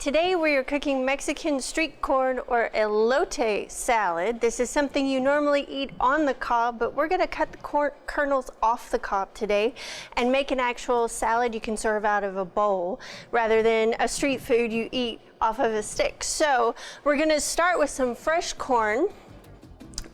Today we are cooking Mexican street corn or elote salad. This is something you normally eat on the cob, but we're going to cut the kernels off the cob today and make an actual salad you can serve out of a bowl rather than a street food you eat off of a stick. So we're going to start with some fresh corn.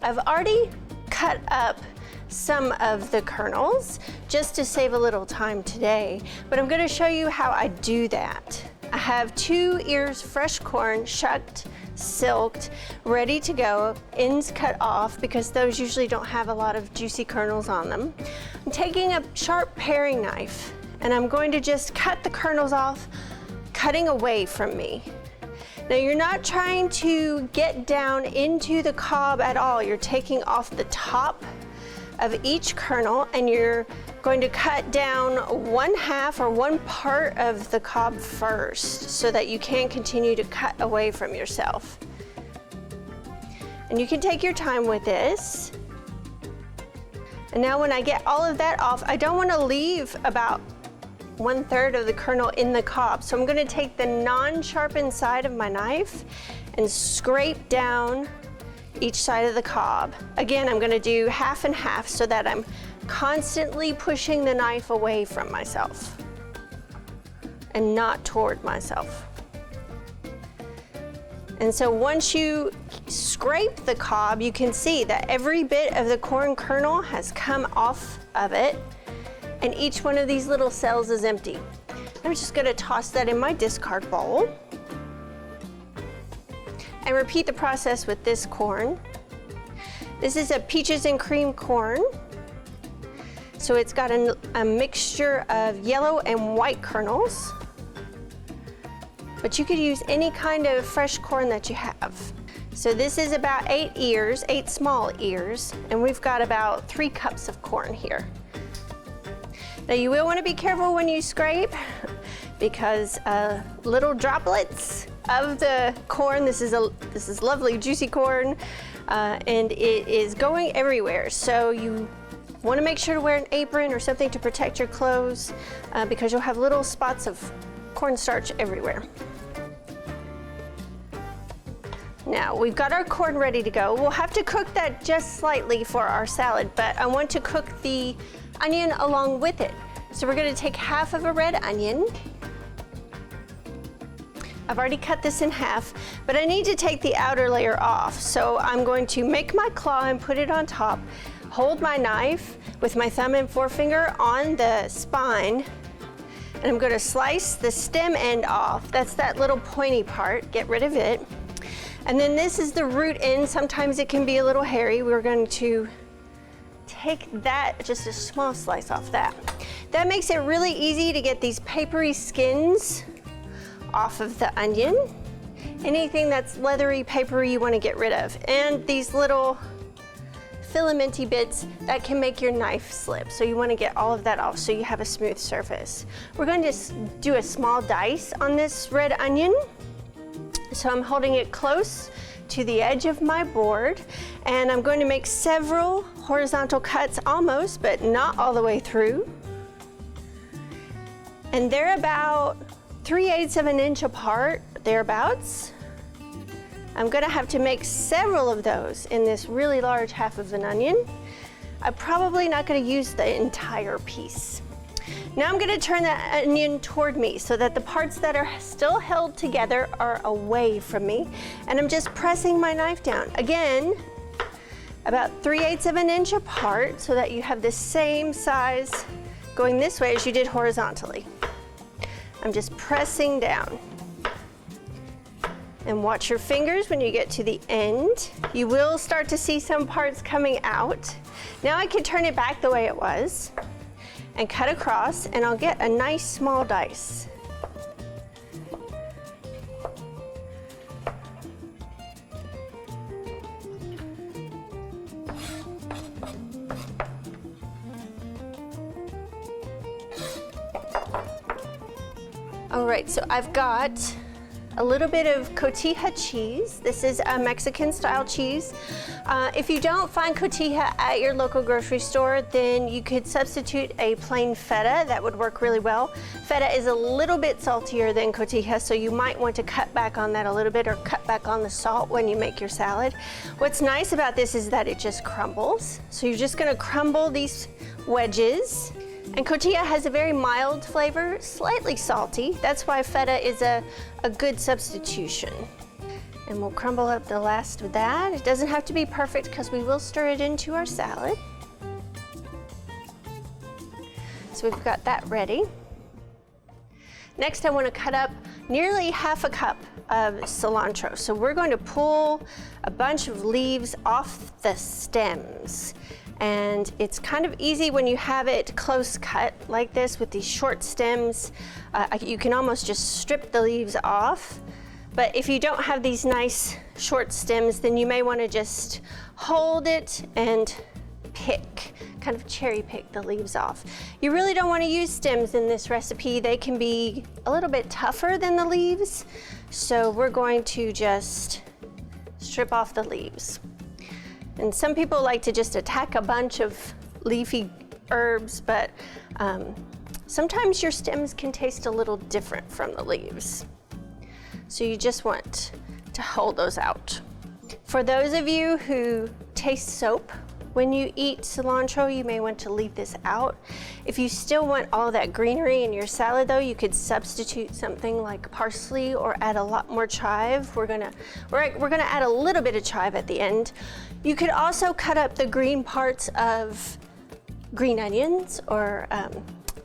I've already cut up some of the kernels just to save a little time today, but I'm going to show you how I do that. I have 2 ears fresh corn, shucked, silked, ready to go, ends cut off because those usually don't have a lot of juicy kernels on them. I'm taking a sharp paring knife and I'm going to just cut the kernels off, cutting away from me. Now you're not trying to get down into the cob at all. You're taking off the top of each kernel and you're going to cut down 1/2 or 1 part of the cob first so that you can continue to cut away from yourself. And you can take your time with this. And now when I get all of that off, I don't want to leave about 1/3 of the kernel in the cob. So I'm going to take the non-sharpened side of my knife and scrape down each side of the cob. Again, I'm going to do 1/2 and 1/2 so that I'm constantly pushing the knife away from myself and not toward myself. And so once you scrape the cob, you can see that every bit of the corn kernel has come off of it and each one of these little cells is empty. I'm just going to toss that in my discard bowl and repeat the process with this corn. This is a peaches and cream corn. So it's got a mixture of yellow and white kernels, but you could use any kind of fresh corn that you have. So this is about 8 ears, 8 small ears, and we've got about 3 cups of corn here. Now you will want to be careful when you scrape because little droplets of the corn, this is lovely juicy corn, and it is going everywhere. So you want to make sure to wear an apron or something to protect your clothes because you'll have little spots of cornstarch everywhere. Now we've got our corn ready to go. We'll have to cook that just slightly for our salad, but I want to cook the onion along with it. So we're going to take 1/2 of a red onion. I've already cut this in 1/2, but I need to take the outer layer off. So I'm going to make my claw and put it on top. Hold my knife with my thumb and forefinger on the spine, and I'm going to slice the stem end off. That's that little pointy part. Get rid of it. And then this is the root end. Sometimes it can be a little hairy. We're going to take that, just a small slice off that. That makes it really easy to get these papery skins off of the onion. Anything that's leathery, papery, you want to get rid of. And these little filamenty bits that can make your knife slip. So you want to get all of that off so you have a smooth surface. We're going to do a small dice on this red onion. So I'm holding it close to the edge of my board and I'm going to make several horizontal cuts almost, but not all the way through. And they're about 3/8 of an inch apart, thereabouts. I'm going to have to make several of those in this really large 1/2 of an onion. I'm probably not going to use the entire piece. Now I'm going to turn that onion toward me so that the parts that are still held together are away from me. And I'm just pressing my knife down. Again, about 3/8 of an inch apart so that you have the same size going this way as you did horizontally. I'm just pressing down. And watch your fingers when you get to the end. You will start to see some parts coming out. Now I can turn it back the way it was and cut across, and I'll get a nice small dice. All right, so I've got a little bit of cotija cheese. This is a Mexican style cheese. If you don't find cotija at your local grocery store, then you could substitute a plain feta. That would work really well. Feta is a little bit saltier than cotija, so you might want to cut back on that a little bit or cut back on the salt when you make your salad. What's nice about this is that it just crumbles. So you're just gonna crumble these wedges. And cotija has a very mild flavor, slightly salty. That's why feta is a good substitution. And we'll crumble up the last of that. It doesn't have to be perfect because we will stir it into our salad. So we've got that ready. Next, I want to cut up nearly half a cup of cilantro. So we're going to pull a bunch of leaves off the stems. And it's kind of easy when you have it close cut like this with these short stems. You can almost just strip the leaves off. But if you don't have these nice short stems, then you may want to just hold it and pick, kind of cherry pick the leaves off. You really don't want to use stems in this recipe. They can be a little bit tougher than the leaves. So we're going to just strip off the leaves. And some people like to just attack a bunch of leafy herbs, but sometimes your stems can taste a little different from the leaves. So you just want to hold those out. For those of you who taste soap when you eat cilantro, you may want to leave this out. If you still want all that greenery in your salad though, you could substitute something like parsley or add a lot more chive. We're gonna add a little bit of chive at the end. You could also cut up the green parts of green onions or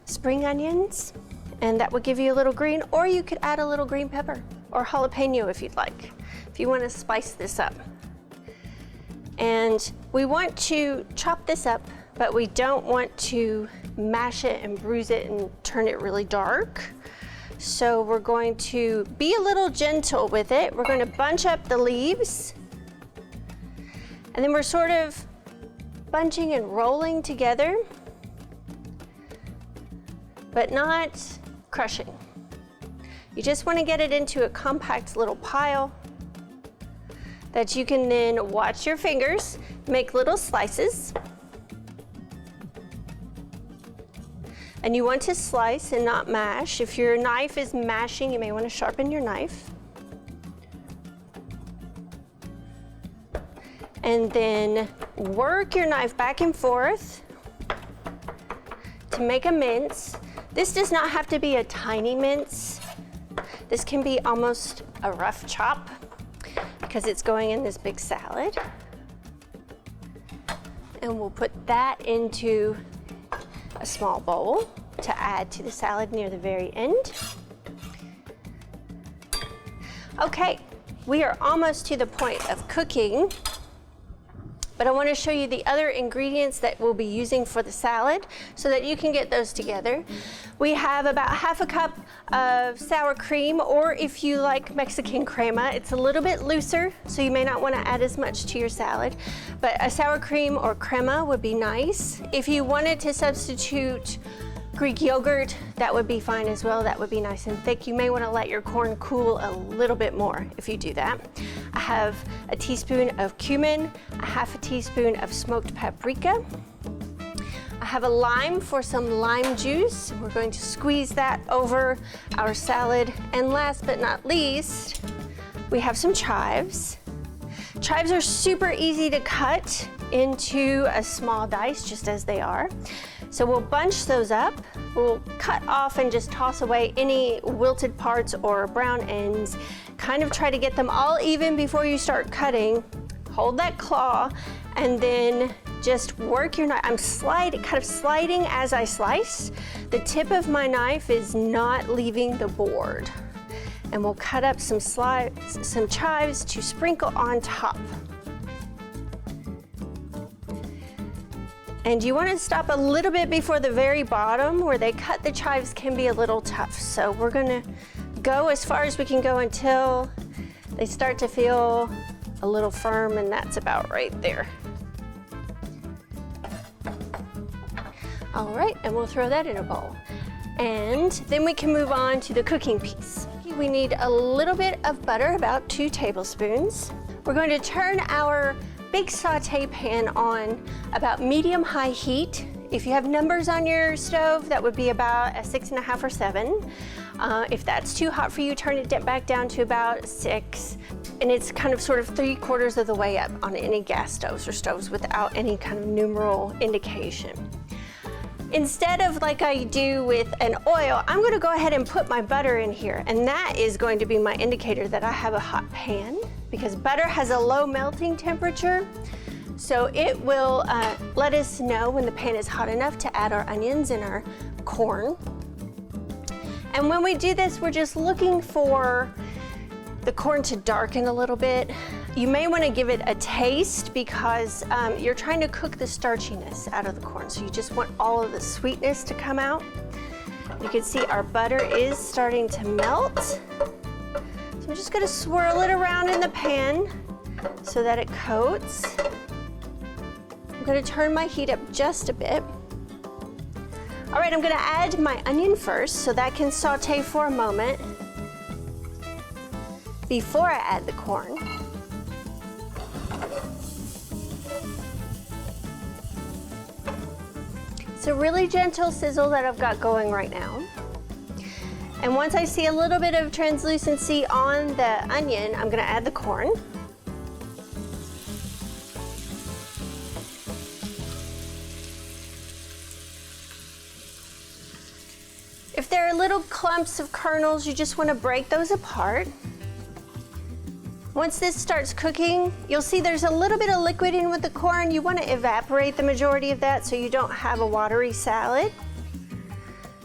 spring onions, and that would give you a little green, or you could add a little green pepper or jalapeno if you'd like, if you want to spice this up. And we want to chop this up, but we don't want to mash it and bruise it and turn it really dark. So we're going to be a little gentle with it. We're going to bunch up the leaves, and then we're sort of bunching and rolling together, but not crushing. You just want to get it into a compact little pile that you can then watch your fingers, make little slices. And you want to slice and not mash. If your knife is mashing, you may want to sharpen your knife. And then work your knife back and forth to make a mince. This does not have to be a tiny mince. This can be almost a rough chop, because it's going in this big salad. And we'll put that into a small bowl to add to the salad near the very end. Okay, we are almost to the point of cooking, but I want to show you the other ingredients that we'll be using for the salad so that you can get those together. We have about half a cup of sour cream, or if you like Mexican crema, it's a little bit looser, so you may not want to add as much to your salad, but a sour cream or crema would be nice. If you wanted to substitute Greek yogurt, that would be fine as well. That would be nice and thick. You may want to let your corn cool a little bit more if you do that. I have a teaspoon of cumin, a half a teaspoon of smoked paprika. I have a lime for some lime juice. We're going to squeeze that over our salad. And last but not least, we have some chives. Chives are super easy to cut into a small dice, just as they are. So we'll bunch those up. We'll cut off and just toss away any wilted parts or brown ends. Kind of try to get them all even before you start cutting. Hold that claw and then just work your knife. I'm kind of sliding as I slice. The tip of my knife is not leaving the board. And we'll cut up some chives to sprinkle on top. And you want to stop a little bit before the very bottom. Where they cut the chives can be a little tough. So we're going to go as far as we can go until they start to feel a little firm, and that's about right there. All right, and we'll throw that in a bowl. And then we can move on to the cooking piece. We need a little bit of butter, about 2 tablespoons. We're going to turn our big saute pan on about medium-high heat. If you have numbers on your stove, that would be about a 6.5 or 7. If that's too hot for you, turn it back down to about 6. And it's kind of sort of 3/4 of the way up on any gas stoves or stoves without any kind of numeral indication. Instead of like I do with an oil, I'm going to go ahead and put my butter in here, and that is going to be my indicator that I have a hot pan, because butter has a low melting temperature, so it will let us know when the pan is hot enough to add our onions and our corn. And when we do this, we're just looking for the corn to darken a little bit. You may want to give it a taste, because you're trying to cook the starchiness out of the corn, so you just want all of the sweetness to come out. You can see our butter is starting to melt. So I'm just going to swirl it around in the pan so that it coats. I'm going to turn my heat up just a bit. All right, I'm going to add my onion first, so that can saute for a moment before I add the corn. It's a really gentle sizzle that I've got going right now. And once I see a little bit of translucency on the onion, I'm going to add the corn. If there are little clumps of kernels, you just want to break those apart. Once this starts cooking, you'll see there's a little bit of liquid in with the corn. You want to evaporate the majority of that so you don't have a watery salad.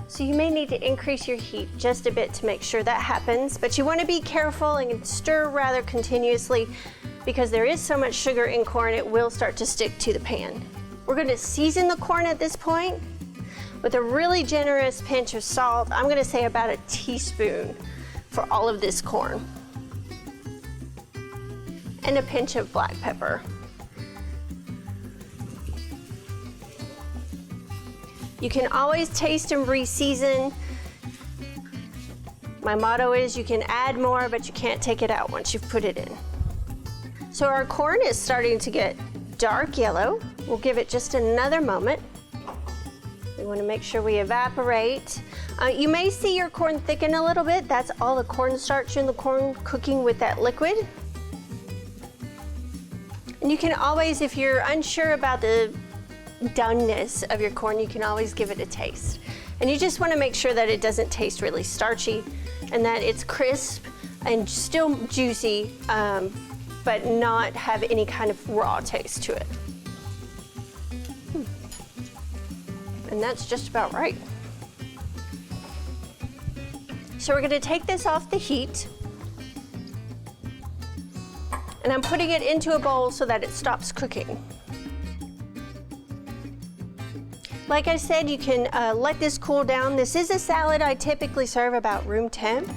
So you may need to increase your heat just a bit to make sure that happens, but you want to be careful and stir rather continuously, because there is so much sugar in corn, it will start to stick to the pan. We're going to season the corn at this point with a really generous pinch of salt. I'm going to say about a teaspoon for all of this corn. And a pinch of black pepper. You can always taste and re-season. My motto is you can add more, but you can't take it out once you've put it in. So our corn is starting to get dark yellow. We'll give it just another moment. We want to make sure we evaporate. You may see your corn thicken a little bit. That's all the cornstarch in the corn cooking with that liquid. And you can always, if you're unsure about the doneness of your corn, you can always give it a taste. And you just want to make sure that it doesn't taste really starchy and that it's crisp and still juicy, but not have any kind of raw taste to it. And that's just about right. So we're going to take this off the heat. And I'm putting it into a bowl so that it stops cooking. Like I said, you can let this cool down. This is a salad I typically serve about room temp.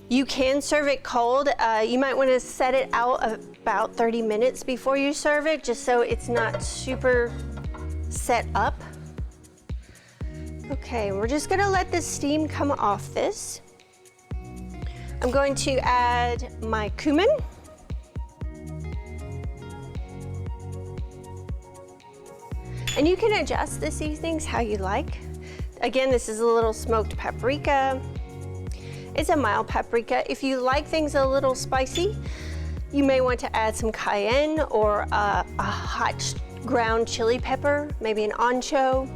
You can serve it cold. You might want to set it out about 30 minutes before you serve it, just so it's not super set up. Okay, we're just going to let the steam come off this. I'm going to add my cumin. And you can adjust the seasonings how you like. Again, this is a little smoked paprika. It's a mild paprika. If you like things a little spicy, you may want to add some cayenne or a hot ground chili pepper, maybe an ancho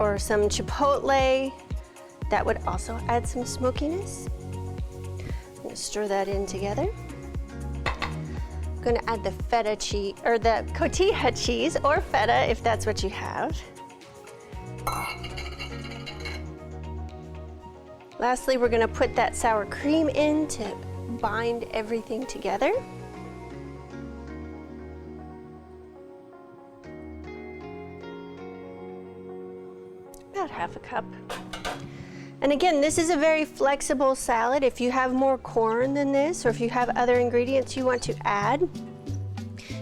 or some chipotle. That would also add some smokiness. I'm going to stir that in together. I'm going to add the feta cheese, or the cotija cheese, or feta if that's what you have. Lastly, we're going to put that sour cream in to bind everything together. About half a cup. And again, this is a very flexible salad. If you have more corn than this, or if you have other ingredients you want to add,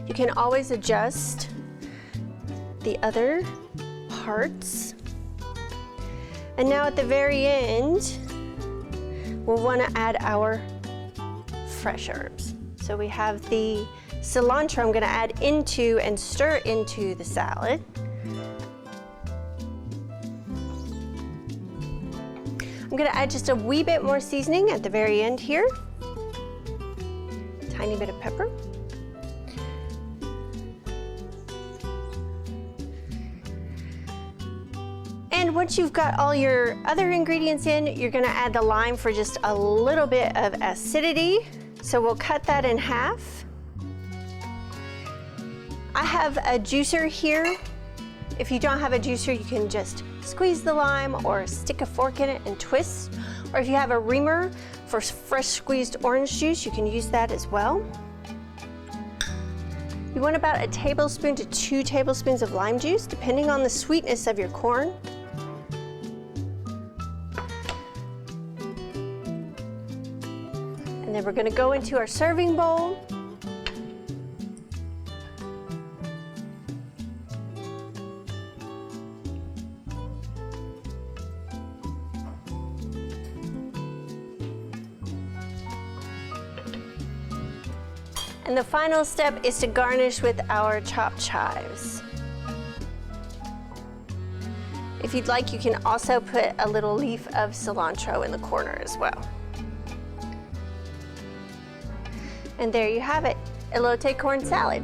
you can always adjust the other parts. And now at the very end, we'll want to add our fresh herbs. So we have the cilantro I'm going to add into and stir into the salad. I'm going to add just a wee bit more seasoning at the very end here. Tiny bit of pepper. And once you've got all your other ingredients in, you're going to add the lime for just a little bit of acidity. So we'll cut that in half. I have a juicer here. If you don't have a juicer, you can just squeeze the lime or stick a fork in it and twist. Or if you have a reamer for fresh squeezed orange juice, you can use that as well. You want about a tablespoon to 2 tablespoons of lime juice, depending on the sweetness of your corn. And then we're going to go into our serving bowl. And the final step is to garnish with our chopped chives. If you'd like, you can also put a little leaf of cilantro in the corner as well. And there you have it, elote corn salad.